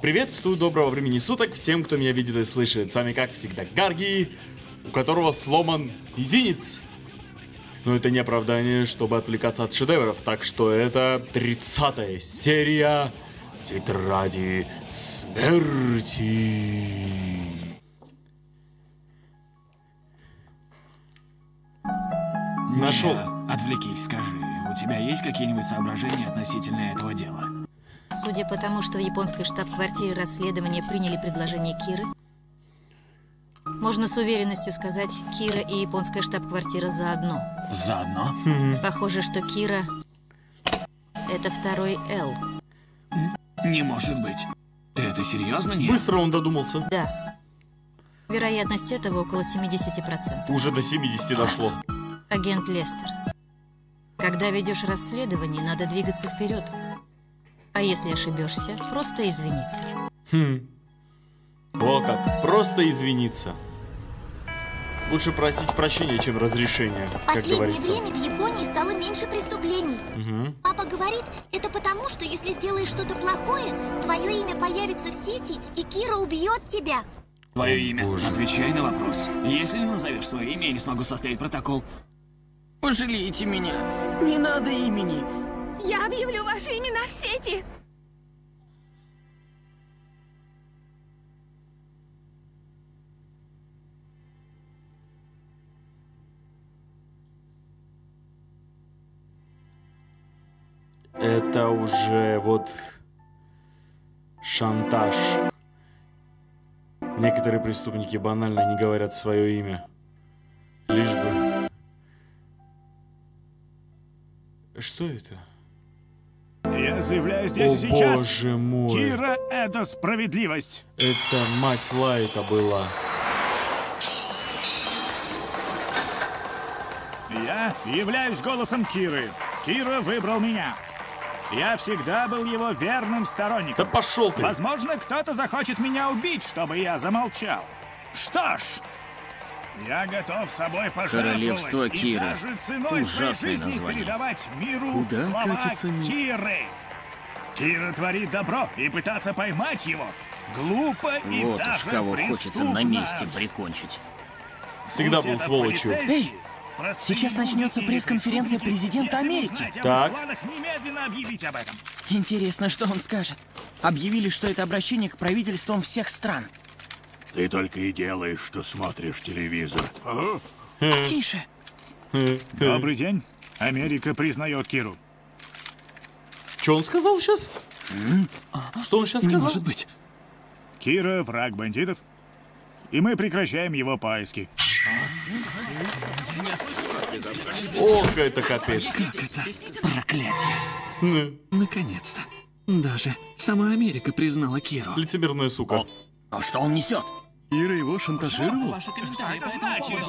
Приветствую, доброго времени суток всем, кто меня видит и слышит. С вами, как всегда, Гарги, у которого сломан мизинец. Но это не оправдание, чтобы отвлекаться от шедевров. Так что это 30-я серия Тетради Смерти. Нашел. Отвлекись, скажи, у тебя есть какие-нибудь соображения относительно этого дела? Судя по тому, что в японской штаб-квартире расследования приняли предложение Киры, можно с уверенностью сказать, Кира и японская штаб-квартира заодно. Заодно? Похоже, что Кира — это второй Л. Не может быть. Ты это серьезно? Нет? Быстро он додумался. Да. Вероятность этого около 70%. Уже до 70 дошло. Агент Лестер. Когда ведешь расследование, надо двигаться вперед. А если ошибешься, просто извиниться. О как, просто извиниться. Лучше просить прощения, чем разрешения, как Последнее говорится. время в Японии стало меньше преступлений. Папа говорит, это потому, что если сделаешь что-то плохое, твое имя появится в сети, и Кира убьет тебя. Твое имя. Боже. Отвечай на вопрос. Если не назовешь свое имя, я не смогу составить протокол. Пожалейте меня. Не надо имени. Я объявлю ваши имена в сети. Это уже вот шантаж. Некоторые преступники банально не говорят свое имя. Лишь бы... Что это? Я заявляю здесь О, и сейчас. боже мой. Кира — это справедливость. Это мать Лайта была. Я являюсь голосом Киры. Кира выбрал меня. Я всегда был его верным Да сторонником. пошел ты! Возможно, кто-то захочет меня убить, чтобы я замолчал. Что ж, я готов собой пожертвовать Королевство и Кира. даже ценой своей Ужасное жизни название. передавать миру Куда слова катится мир? Киры. Кира творит добро, и пытаться поймать его глупо и Вот даже уж кого преступно. хочется на месте прикончить. Всегда Будь был это сволочью. полицейские, Эй, простые сейчас люди начнется или пресс-конференция преступники, президента если вы Америки. знаете об Так. их планах, немедленно объявить об этом. Интересно, что он скажет. Объявили, что это обращение к правительствам всех стран. Ты только и делаешь, что смотришь телевизор. Тише. Добрый день. Америка признает Киру. Что он сказал сейчас? Что он сейчас Не сказал? может быть. Кира — враг бандитов, и мы прекращаем его поиски. Ох, это капец. Как это? Проклятие. Наконец-то. Даже сама Америка признала Киру. Лицемерная сука. А что он несет? Ира его шантажировал? Что это значит?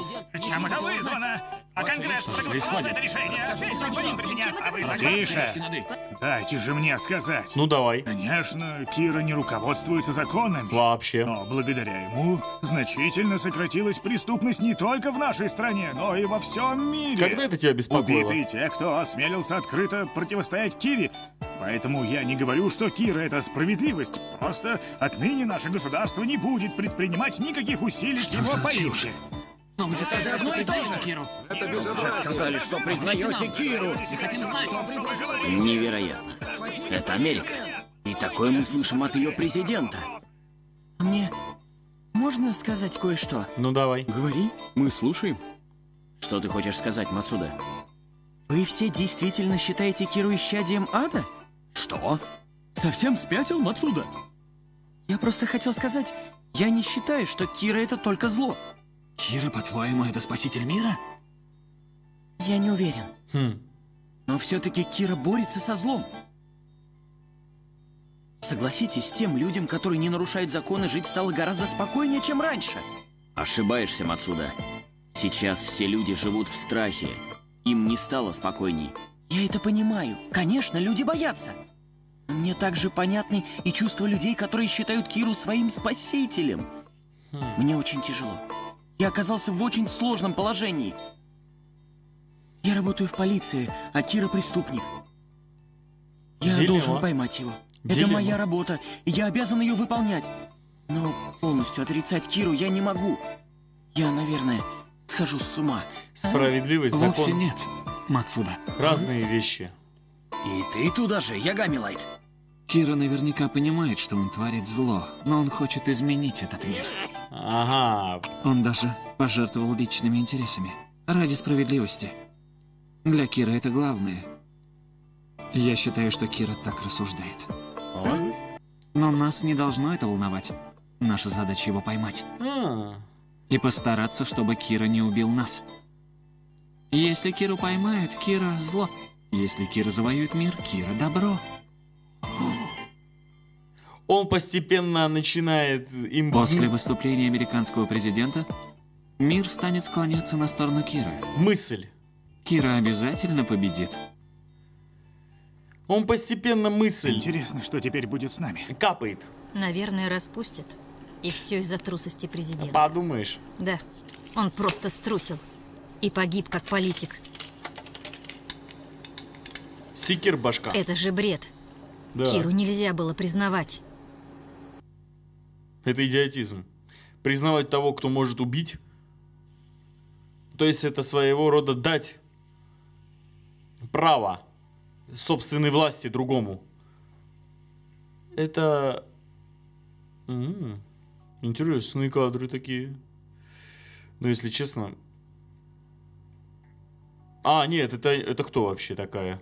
Чем это вызвано? А Конгресс проголосовал за это решение. Весь господин президент, а вы Тише! Дайте же мне сказать. Ну давай. Конечно, Кира не руководствуется законами. Вообще. Но благодаря ему значительно сократилась преступность не только в нашей стране, но и во всем мире. Когда это тебя беспокоило? Убиты те, кто осмелился открыто противостоять Кире. Поэтому я не говорю, что Кира — это справедливость. Просто отныне наше государство не будет предпринимать никаких усилий к его поимке. Но вы же сказали, что признаете Киру. Сказали, что признаете Киру. Невероятно. Это Америка. И такое мы слышим от ее президента. Мне можно сказать кое-что? Ну давай. Говори, мы слушаем. Что ты хочешь сказать, Мацуда? Вы все действительно считаете Киру исчадием ада? Что? Совсем спятил Мацуда? Я просто хотел сказать, я не считаю, что Кира это только зло. Кира, по-твоему, это спаситель мира? Я не уверен. Но все-таки Кира борется со злом. Согласитесь, тем людям, которые не нарушают законы, жить стало гораздо спокойнее, чем раньше. Ошибаешься, Мацуда. Сейчас все люди живут в страхе. Им не стало спокойней. Я это понимаю. Конечно, люди боятся. Но мне также понятны и чувства людей, которые считают Киру своим спасителем. Мне очень тяжело. Я оказался в очень сложном положении. Я работаю в полиции, а Кира преступник. Я Дилемма. должен поймать его. Это Дилемма. моя работа, и я обязан ее выполнять. Но полностью отрицать Киру я не могу. Я, наверное, схожу с ума. Справедливость, Вовсе закон. нет, Мацуда. Разные вещи. И ты туда же, Ягами Лайт. Кира наверняка понимает, что он творит зло, но он хочет изменить этот мир. Ага. Он даже пожертвовал личными интересами. Ради справедливости. Для Кира это главное. Я считаю, что Кира так рассуждает. Но нас не должно это волновать. Наша задача его поймать. И постараться, чтобы Кира не убил нас. Если Киру поймают, Кира зло. Если Кира завоюет мир, Кира добро. Он постепенно начинает им... После выступления американского президента мир станет склоняться на сторону Кира. Мысль. Кира обязательно победит. Он постепенно мысль Интересно, что теперь будет с нами. капает. Наверное, распустят. И все из-за трусости президента. Подумаешь. Да, он просто струсил. И погиб как политик. Секир башка. Это же бред. Да. Киру нельзя было признавать. Это идиотизм. Признавать того, кто может убить. То есть это своего рода дать право собственной власти другому. Это... Интересные кадры такие. Но если честно... А, нет, это кто вообще такая?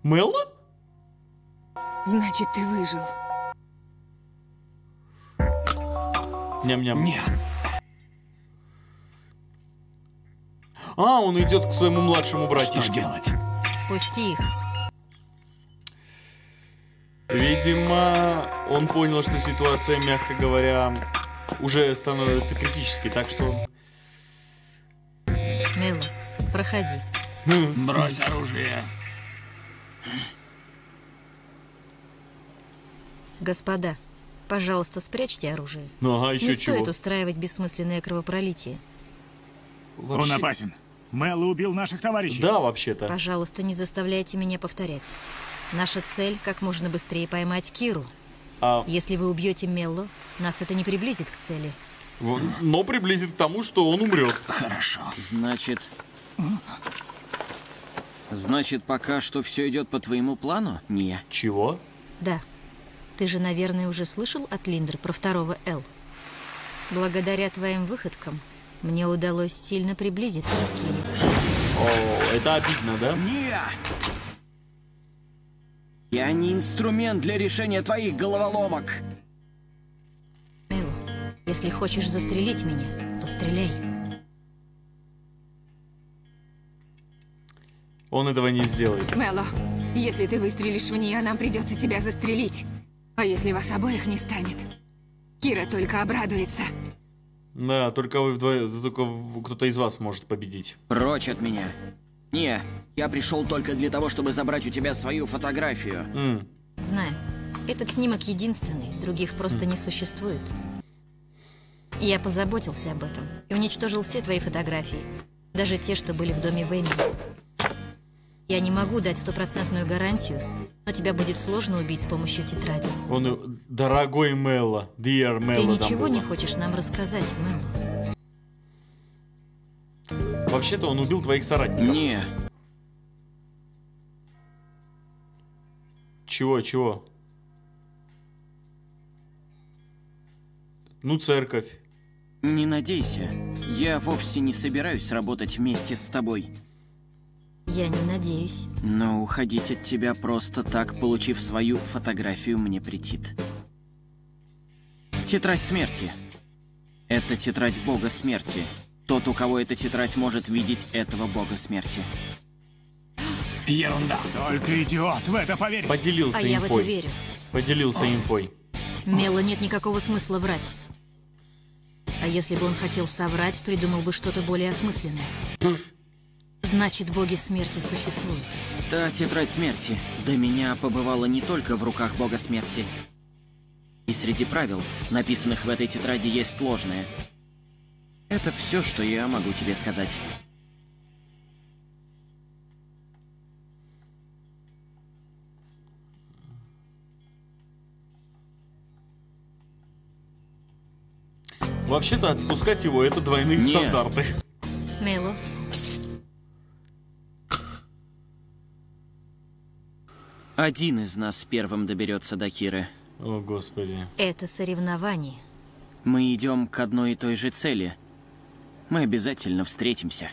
Мелла? Значит, ты выжил. Ням-ням. Нет. А, он идет к своему младшему Что братишке. делать? Пусти их. Видимо, он понял, что ситуация, мягко говоря, уже становится критической, так что... Мело, проходи. Брось оружие. Господа, пожалуйста, спрячьте оружие. Ну ага, Не еще стоит чего. устраивать бессмысленное кровопролитие. Он опасен. Мэлло убил наших товарищей. Да, вообще-то. Пожалуйста, не заставляйте меня повторять. Наша цель — как можно быстрее поймать Киру. А, Если вы убьете Мелло, нас это не приблизит к цели. но приблизит к тому, что он умрет. Хорошо. Значит, пока что все идет по твоему плану, Ния? Чего? Да. Ты же, наверное, уже слышал от Линдер про второго Л. Благодаря твоим выходкам мне удалось сильно приблизиться к Кире. О, это обидно, да? Ния! Я не инструмент для решения твоих головоломок. Мело, если хочешь застрелить меня, то стреляй. Он этого не сделает. Мело, если ты выстрелишь в нее, нам придется тебя застрелить. А если вас обоих не станет? Кира только обрадуется. Да, только вы вдвоем, только кто-то из вас может победить. Прочь от меня. Не, я пришел только для того, чтобы забрать у тебя свою фотографию. Знаю, этот снимок единственный, других просто не существует. Я позаботился об этом и уничтожил все твои фотографии, даже те, что были в доме Вэми. Я не могу дать стопроцентную гарантию, но тебя будет сложно убить с помощью тетради. Он, дорогой Мелло, dear Мелло. Ты там ничего было. не хочешь нам рассказать, Мелло? Вообще-то он убил твоих соратников. Не, Чего? Ну, церковь. не надейся. Я вовсе не собираюсь работать вместе с тобой. Я не надеюсь. Но уходить от тебя просто так, получив свою фотографию, мне претит. Тетрадь смерти. Это тетрадь бога смерти. Тот, у кого эта тетрадь, может видеть этого бога смерти. Ерунда. Только идиот в это поверит. Поделился А я в это инфой. верю. Поделился инфой. Мело нет никакого смысла врать. А если бы он хотел соврать, придумал бы что-то более осмысленное. Значит, боги смерти существуют. Та тетрадь смерти до меня побывала не только в руках бога смерти. И среди правил, написанных в этой тетради, есть ложное. Это все, что я могу тебе сказать. Вообще-то отпускать его — это двойные стандарты. Мэллоу. Один из нас первым доберется до Киры. О, Господи. Это соревнование. Мы идем к одной и той же цели. Мы обязательно встретимся.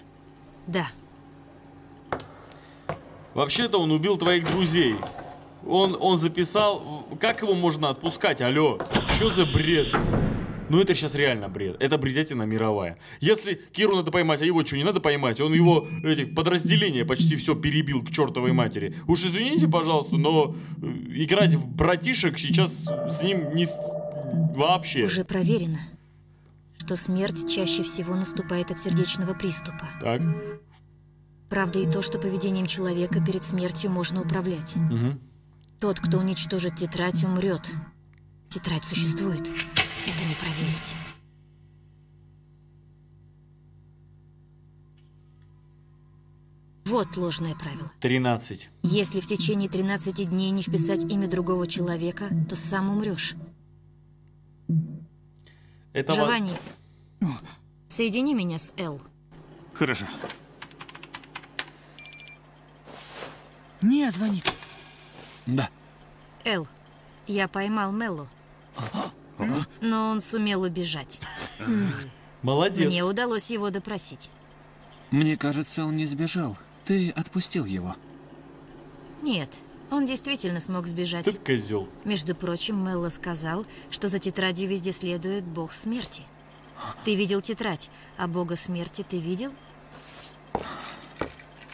Да. Вообще-то он убил твоих друзей. Он записал... Как его можно отпускать? Алло, что за бред? Ну это сейчас реально бред. Это бредятина мировая. Если Киру надо поймать, а его что, не надо поймать? Он его, подразделение почти все перебил к чертовой матери. Уж извините, пожалуйста, но играть в братишек сейчас с ним не... Вообще. Уже проверено, что смерть чаще всего наступает от сердечного приступа. Так. Правда и то, что поведением человека перед смертью можно управлять. Угу. Тот, кто уничтожит тетрадь, умрет. Тетрадь существует. Это не проверить. Вот ложное правило. 13. Если в течение 13 дней не вписать имя другого человека, то сам умрешь. Это Джованни, соедини меня с Эл. Хорошо. Не, звонит. Да. Эл, я поймал Мэллоу. Но он сумел убежать. Молодец. Мне удалось его допросить. Мне кажется, он не сбежал. Ты отпустил его. Нет, он действительно смог сбежать. Ты козел. Между прочим, Мэллоу сказал, что за тетрадью везде следует бог смерти. Ты видел тетрадь, а бога смерти ты видел?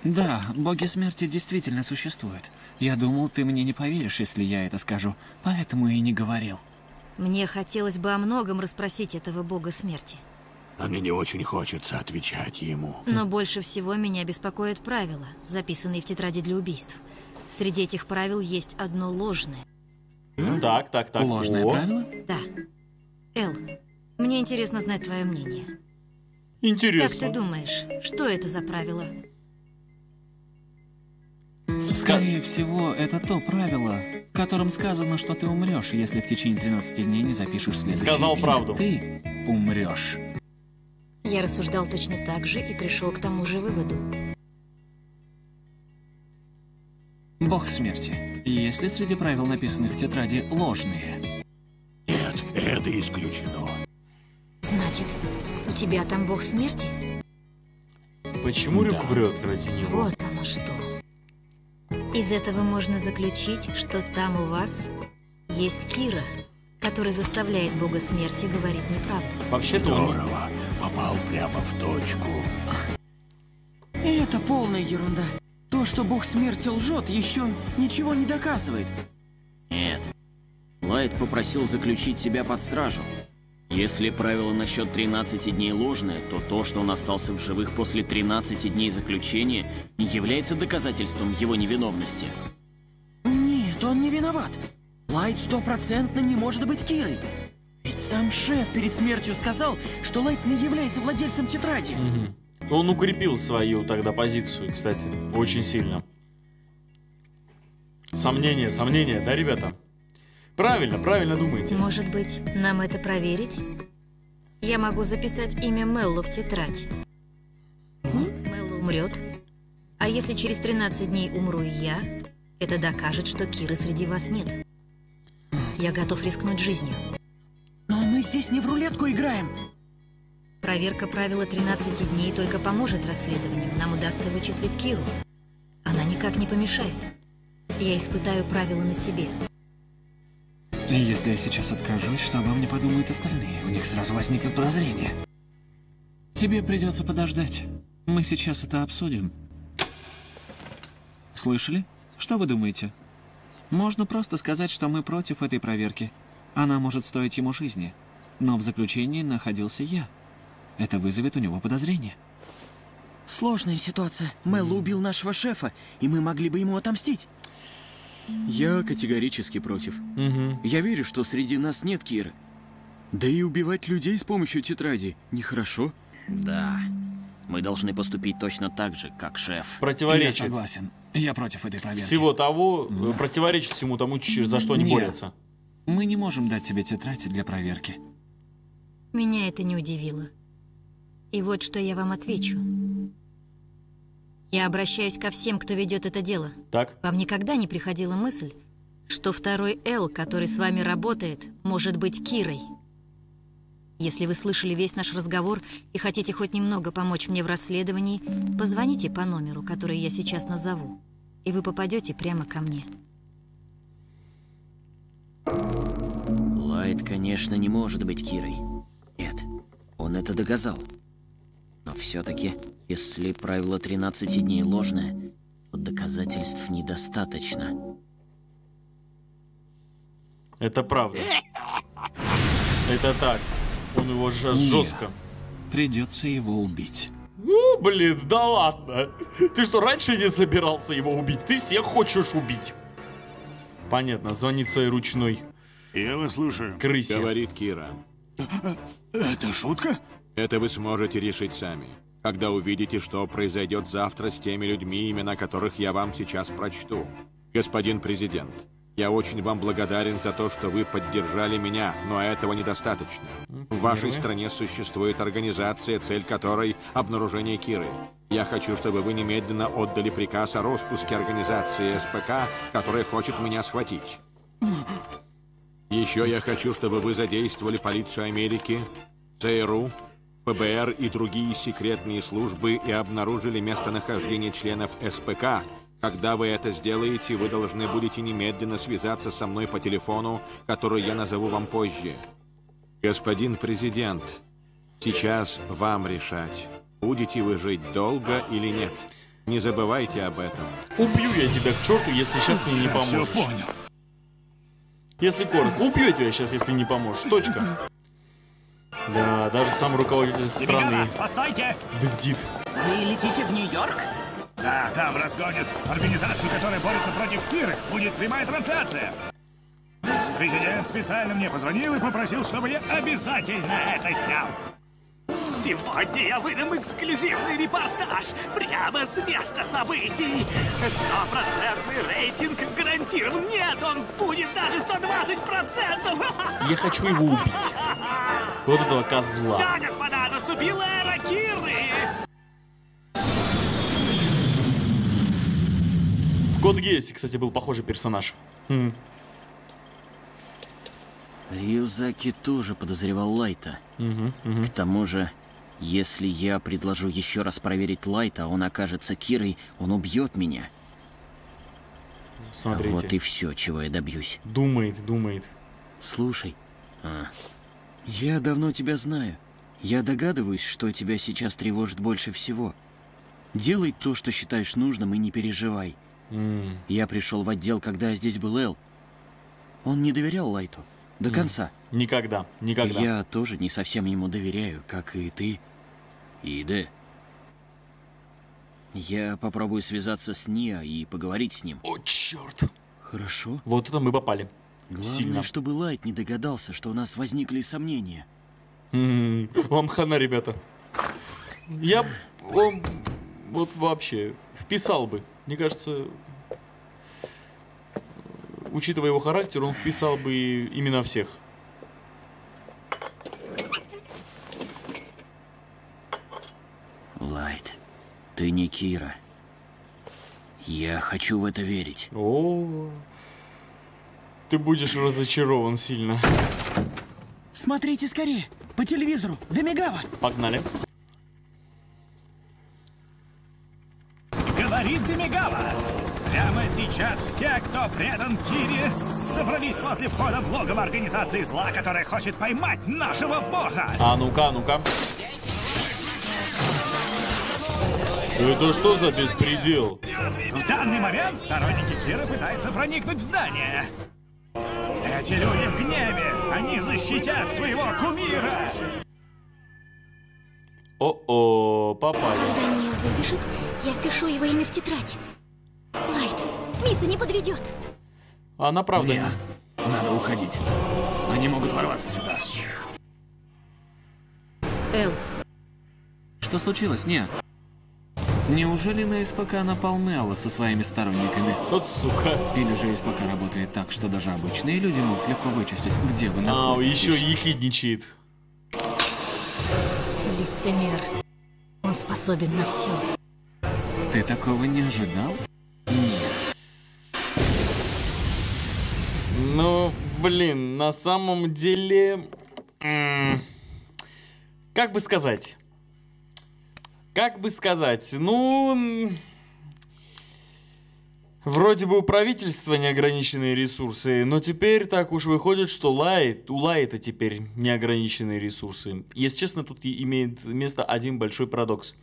Да, боги смерти действительно существуют. Я думал, ты мне не поверишь, если я это скажу, поэтому и не говорил. Мне хотелось бы о многом расспросить этого бога смерти. А мне не очень хочется отвечать ему. Но больше всего меня беспокоят правила, записанные в тетради для убийств. Среди этих правил есть одно ложное. Так. Ложное правило? Да. Эл, мне интересно знать твое мнение. Интересно. Как ты думаешь, что это за правило? Скорее всего, это то правило, в котором сказано, что ты умрешь, если в течение 13 дней не запишешь следующее Сказал имя. правду. Ты умрешь. Я рассуждал точно так же и пришел к тому же выводу. Бог смерти. Есть ли среди правил, написанных в тетради, ложные? Нет, это исключено. Значит, у тебя там бог смерти? Почему Рюк врет ради него? Вот оно что. Из этого можно заключить, что там у вас есть Кира, который заставляет бога смерти говорить неправду. Вообще-то он... Здорово. Попал прямо в точку. И это полная ерунда. То, что бог смерти лжет, еще ничего не доказывает. Нет. Лайт попросил заключить себя под стражу. Если правило насчет 13 дней ложное, то то, что он остался в живых после 13 дней заключения, не является доказательством его невиновности. Нет, он не виноват. Лайт 100% не может быть Кирой. Ведь сам шеф перед смертью сказал, что Лайт не является владельцем тетради. Угу. Он укрепил свою тогда позицию, кстати, очень сильно. Сомнения, да, ребята? Правильно думаете. Может быть, нам это проверить? Я могу записать имя Мэллоу в тетрадь. Мэллоу умрет. А если через 13 дней умру и я, это докажет, что Киры среди вас нет. Я готов рискнуть жизнью. Но мы здесь не в рулетку играем. Проверка правила 13 дней только поможет расследованию. Нам удастся вычислить Киру. Она никак не помешает. Я испытаю правила на себе. И если я сейчас откажусь, что обо мне подумают остальные? У них сразу возникнет подозрение. Тебе придется подождать. Мы сейчас это обсудим. Слышали? Что вы думаете? Можно просто сказать, что мы против этой проверки. Она может стоить ему жизни. Но в заключении находился я. Это вызовет у него подозрение. Сложная ситуация. Мэллоу убил нашего шефа, и мы могли бы ему отомстить. Я категорически против. Я верю, что среди нас нет Киры. Да и убивать людей с помощью тетради нехорошо. Да. Мы должны поступить точно так же, как шеф. Противоречит. Я согласен. Я против этой проверки. Всего того, противоречит всему тому, за что они борются. Мы не можем дать тебе тетрадь для проверки. Меня это не удивило. И вот что я вам отвечу. Я обращаюсь ко всем, кто ведет это дело. Так. Вам никогда не приходила мысль, что второй Эл, который с вами работает, может быть Кирой? Если вы слышали весь наш разговор и хотите хоть немного помочь мне в расследовании, позвоните по номеру, который я сейчас назову, и вы попадете прямо ко мне. Лайт, конечно, не может быть Кирой. Нет, он это доказал. Но все-таки, если правило 13 дней ложное, то доказательств недостаточно. Это правда. Это так. Он его же жестко. Придется его убить. Ну, блин, да ладно. Ты что, раньше не собирался его убить? Ты всех хочешь убить. Понятно, звонит своей ручной. Я вас слушаю. Крысе. Говорит Кира. Это шутка? Это вы сможете решить сами, когда увидите, что произойдет завтра с теми людьми, имена которых я вам сейчас прочту. Господин президент, я очень вам благодарен за то, что вы поддержали меня, но этого недостаточно. В вашей стране существует организация, цель которой — обнаружение Киры. Я хочу, чтобы вы немедленно отдали приказ о распуске организации СПК, которая хочет меня схватить. Еще я хочу, чтобы вы задействовали полицию Америки, ЦРУ, ФБР и другие секретные службы и обнаружили местонахождение членов СПК. Когда вы это сделаете, вы должны будете немедленно связаться со мной по телефону, который я назову вам позже. Господин президент, сейчас вам решать, будете вы жить долго или нет. Не забывайте об этом. Убью я тебя к черту, если сейчас мне не поможешь. Все понял. Если коротко, убью я тебя сейчас, если не поможешь. Точка. Да, даже сам руководитель страны Постойте! бздит. Вы летите в Нью-Йорк? Да, там разгонят организацию, которая борется против Киры. Будет прямая трансляция. Президент специально мне позвонил и попросил, чтобы я обязательно это снял. Сегодня я выдам эксклюзивный репортаж прямо с места событий. 100% рейтинг гарантирован. Нет, он будет даже 120%. Я хочу его убить. Вот этого козла. Все, господа, наступила эра Киры. В Код Гейсе, кстати, был похожий персонаж. Рюзаки тоже подозревал Лайта. К тому же, если я предложу еще раз проверить Лайта, он окажется Кирой, он убьет меня. Смотрите. Вот и все, чего я добьюсь. Думает. Слушай, я давно тебя знаю. Я догадываюсь, что тебя сейчас тревожит больше всего. Делай то, что считаешь нужным, и не переживай. Я пришел в отдел, когда здесь был Эл. Он не доверял Лайту. До конца. Никогда. Я тоже не совсем ему доверяю, как и ты. Иде. Я попробую связаться с Ниа и поговорить с ним. О, черт. Хорошо. Вот это мы попали. Главное, Сильно. чтобы Лайт не догадался, что у нас возникли сомнения. Вам хана, ребята. Он вот вообще вписал бы. Мне кажется, учитывая его характер, он вписал бы именно всех. Лайт, ты не Кира. Я хочу в это верить. О, ты будешь разочарован сильно. Смотрите скорее, по телевизору, Демигава. Погнали. Говорит Демигава. Прямо сейчас все, кто предан Кире, собрались возле входа в логово организации зла, которая хочет поймать нашего бога. А ну-ка. Это что за беспредел? В данный момент сторонники Киры пытаются проникнуть в здание. Эти люди в гневе. Они защитят своего кумира. О-о, попали. Когда Ниа выбежит, я впишу его имя в тетрадь. Лайт, Миса не подведет. Она правда. Нет, надо уходить. Они могут ворваться сюда. Эл, Что случилось? Нет. Неужели на СПК напал Мелло со своими сторонниками? Вот сука. Или же СПК работает так, что даже обычные люди могут легко вычистить, где вы находитесь? Еще ехидничает. лицемер. Он способен на все. Ты такого не ожидал? Нет. Ну, блин, на самом деле... Как бы сказать? Ну... Вроде бы у правительства неограниченные ресурсы, но теперь так уж выходит, что у Лайта теперь неограниченные ресурсы. Если честно, тут имеет место один большой парадокс.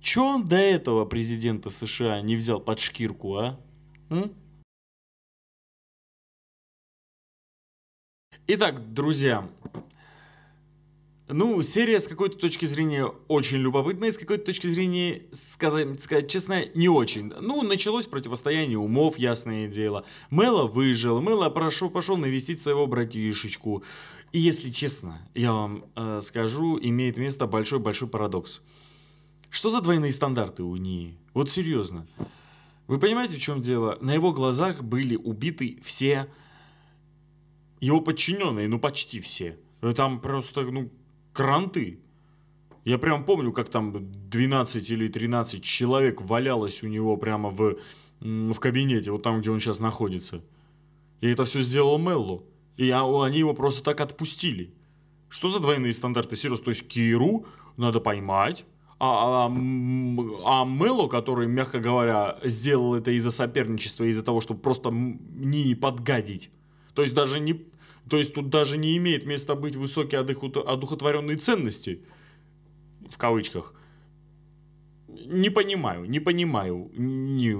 Чё он до этого президента США не взял под шкирку, а? Итак, друзья, ну, серия с какой-то точки зрения очень любопытная, с какой-то точки зрения, сказать честно, не очень. Ну, началось противостояние умов, ясное дело. Мэло выжил, Мэло пошел навестить своего братишечку. И если честно, я вам скажу, имеет место большой-большой парадокс. Что за двойные стандарты у Нии? Вот серьезно. Вы понимаете, в чем дело? На его глазах были убиты все его подчиненные, ну почти все. Там просто, кранты. Я прям помню, как там 12 или 13 человек валялось у него прямо в кабинете, вот там, где он сейчас находится. И это все сделал Мэлло. И они его просто так отпустили. Что за двойные стандарты? Серьезно, то есть Киру надо поймать, а Мэлло, который, мягко говоря, сделал это из-за соперничества, из-за того, чтобы просто не подгадить. То есть тут даже не имеет места быть высокие одухотворенные ценности, в кавычках. Не понимаю,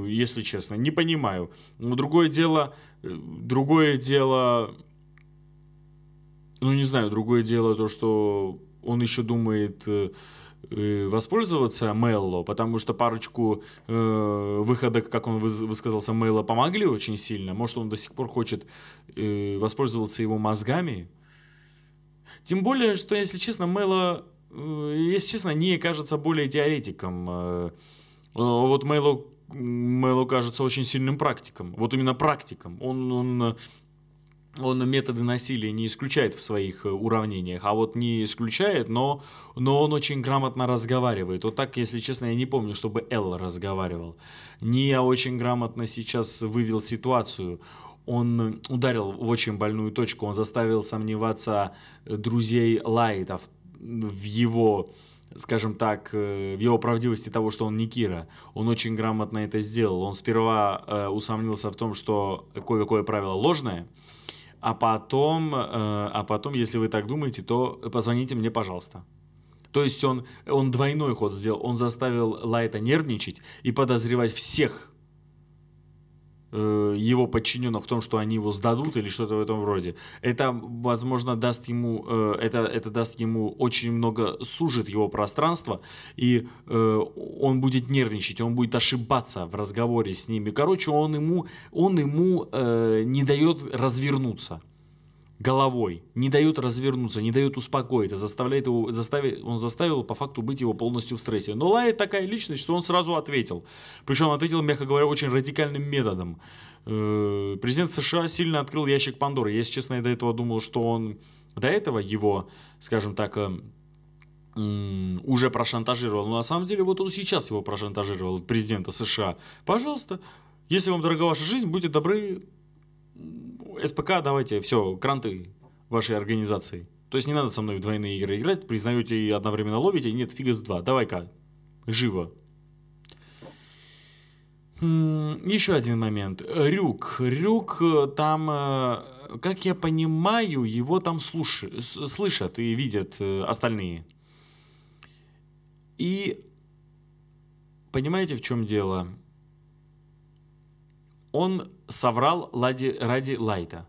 если честно, не понимаю. Но другое дело, другое дело то, что он еще думает воспользоваться Мэлло, потому что парочку выходок, как он высказался, Мэлло помогли очень сильно. Может, он до сих пор хочет воспользоваться его мозгами. Тем более, что, если честно, Мэлло, не кажется более теоретиком. Вот Мэлло кажется очень сильным практиком. Вот именно практиком. Он методы насилия не исключает в своих уравнениях, а вот не исключает, но он очень грамотно разговаривает. Вот так, если честно, я не помню, чтобы Эл разговаривал. Ния очень грамотно сейчас вывел ситуацию. Он ударил в очень больную точку, он заставил сомневаться друзей Лайта в его, скажем так, в его правдивости того, что он не Кира. Он очень грамотно это сделал. Он сперва усомнился в том, что кое-какое правило ложное, а потом, если вы так думаете, то позвоните мне, пожалуйста. То есть он двойной ход сделал. Он заставил Лайта нервничать и подозревать всех его подчиненных в том, что они его сдадут или что-то в этом роде. Это, возможно, даст ему очень много, сужит его пространство, и он будет нервничать, он будет ошибаться в разговоре с ними. Короче, он ему не дает развернуться головой, не дает развернуться, не дает успокоиться, он заставил по факту быть его полностью в стрессе. Но Лайт такая личность, что он сразу ответил. Причем он ответил, мягко говоря, очень радикальным методом. Президент США сильно открыл ящик Пандоры. Я, если честно, до этого думал, что он до этого его, скажем так, уже прошантажировал. Но на самом деле вот он сейчас его прошантажировал, президента США. Пожалуйста, если вам дорога ваша жизнь, будьте добры, СПК, давайте, все, кранты вашей организации. То есть не надо со мной в двойные игры играть, признаете и одновременно ловите, нет, фига с два, давай-ка, живо. Еще один момент. Рюк там, как я понимаю, его там слышат и видят остальные. И понимаете, в чем дело? Он соврал ради Лайта.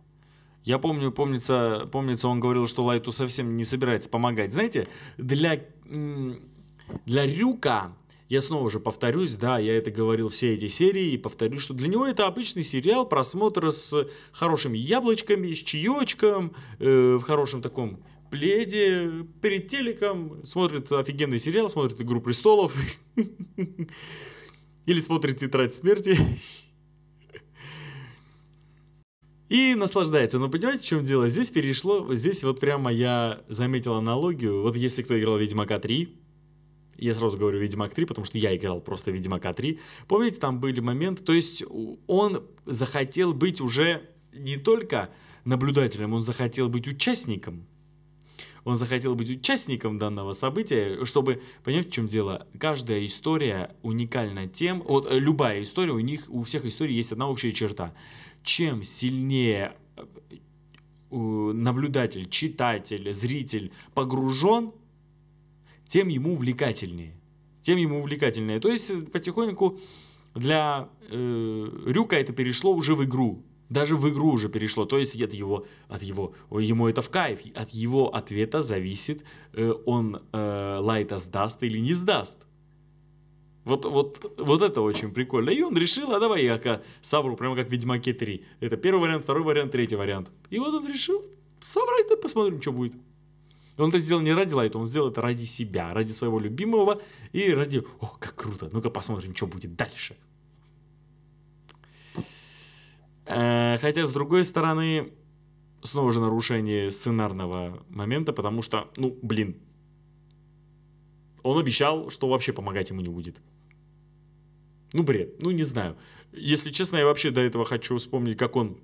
Я помнится, он говорил, что Лайту совсем не собирается помогать. Знаете, для Рюка, я снова же повторюсь, да, я это говорил все эти серии, и повторюсь, что для него это обычный сериал, просмотр с хорошими яблочками, с чаечком, в хорошем таком пледе, перед телеком, смотрит офигенный сериал, смотрит «Игру престолов», или смотрит «Тетрадь смерти». И наслаждается. Но понимаете, в чем дело? Здесь перешло, здесь вот прямо я заметил аналогию. Вот если кто играл в Ведьмака 3, я сразу говорю Ведьмак 3, потому что я играл просто в Ведьмака 3. Помните, там были моменты, то есть он захотел быть уже не только наблюдателем, он захотел быть участником. Он захотел быть участником данного события, чтобы понять, в чем дело. Каждая история уникальна тем, вот любая история, у всех историй есть одна общая черта. Чем сильнее наблюдатель, читатель, зритель погружен, тем ему увлекательнее. Тем ему увлекательнее. То есть потихоньку для Рюка это перешло уже в игру. Даже в игру уже перешло. То есть ему это в кайф. От его ответа зависит, он Лайта сдаст или не сдаст. Вот это очень прикольно. И он решил, а давай я совру, прямо как в Ведьмаке 3. Это первый вариант, второй вариант, третий вариант. И вот он решил соврать, да посмотрим, что будет. Он это сделал не ради Лайта, он сделал это ради себя, ради своего любимого и ради... О, как круто, ну-ка посмотрим, что будет дальше. Хотя, с другой стороны, снова же нарушение сценарного момента, потому что, он обещал, что вообще помогать ему не будет. Бред, не знаю. Если честно, я вообще до этого хочу вспомнить, как он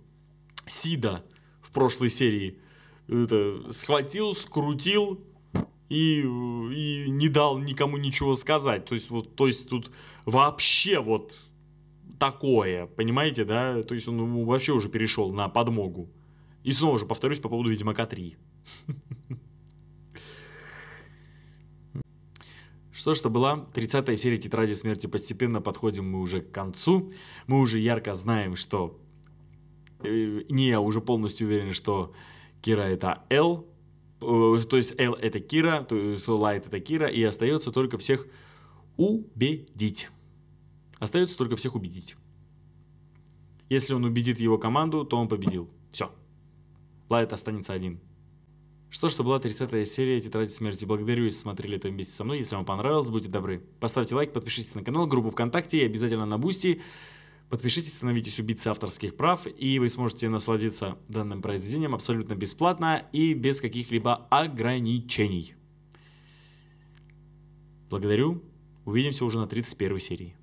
Сида в прошлой серии схватил, скрутил и не дал никому ничего сказать. То есть тут вообще вот такое, понимаете, да? То есть он вообще уже перешел на подмогу. И снова же повторюсь по поводу Ведьмака 3. Что ж, это была 30-я серия Тетради Смерти. Постепенно подходим мы уже к концу. Мы уже ярко знаем, что... я уже полностью уверен, что Кира это Эл. То есть Эл это Кира, то есть Лайт это Кира. И остается только всех убедить. Остается только всех убедить. Если он убедит его команду, то он победил. Все. Лайт останется один. Что ж, это была 30-я серия Тетради Смерти. Благодарю, если смотрели это вместе со мной. Если вам понравилось, будьте добры. Поставьте лайк, подпишитесь на канал, группу ВКонтакте и обязательно на Бусти. Подпишитесь, становитесь убийцей авторских прав, и вы сможете насладиться данным произведением абсолютно бесплатно и без каких-либо ограничений. Благодарю. Увидимся уже на 31-й серии.